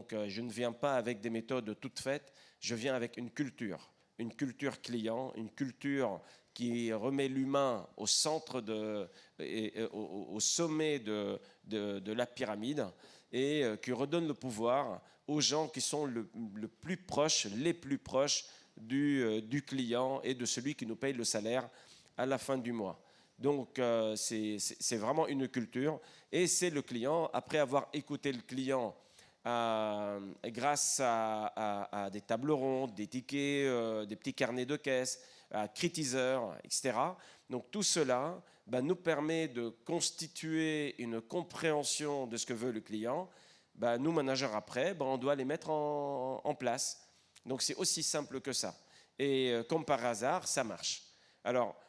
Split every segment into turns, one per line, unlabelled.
Donc, je ne viens pas avec des méthodes toutes faites, je viens avec une culture client, une culture qui remet l'humain au centre, au sommet de la pyramide et qui redonne le pouvoir aux gens qui sont les plus proches du client et de celui qui nous paye le salaire à la fin du mois. Donc, c'est vraiment une culture et c'est le client, après avoir écouté le client, grâce à des tables rondes, des tickets, des petits carnets de caisse, à Critiseur, etc. Donc tout cela nous permet de constituer une compréhension de ce que veut le client. Nous, managers, après, on doit les mettre en place. Donc c'est aussi simple que ça. Et comme par hasard, ça marche. Alors,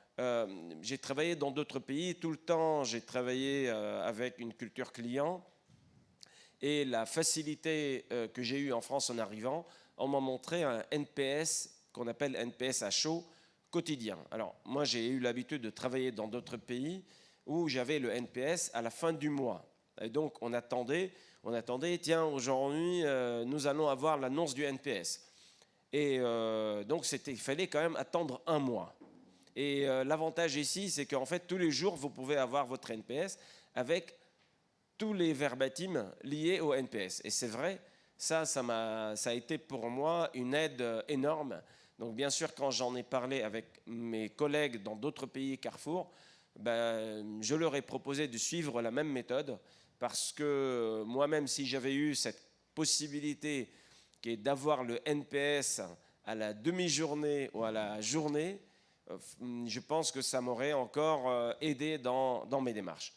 j'ai travaillé dans d'autres pays. Tout le temps, j'ai travaillé avec une culture client. Et la facilité que j'ai eue en France en arrivant, on m'a montré un NPS qu'on appelle NPS à chaud quotidien. Alors moi j'ai eu l'habitude de travailler dans d'autres pays où j'avais le NPS à la fin du mois. Et donc on attendait, tiens aujourd'hui nous allons avoir l'annonce du NPS. Et donc il fallait quand même attendre un mois. Et l'avantage ici c'est qu'en fait tous les jours vous pouvez avoir votre NPS avec tous les verbatims liés au NPS. Et c'est vrai, ça a été pour moi une aide énorme. Donc bien sûr, quand j'en ai parlé avec mes collègues dans d'autres pays Carrefour, je leur ai proposé de suivre la même méthode parce que moi-même, si j'avais eu cette possibilité qui est d'avoir le NPS à la demi-journée ou à la journée, je pense que ça m'aurait encore aidé dans mes démarches.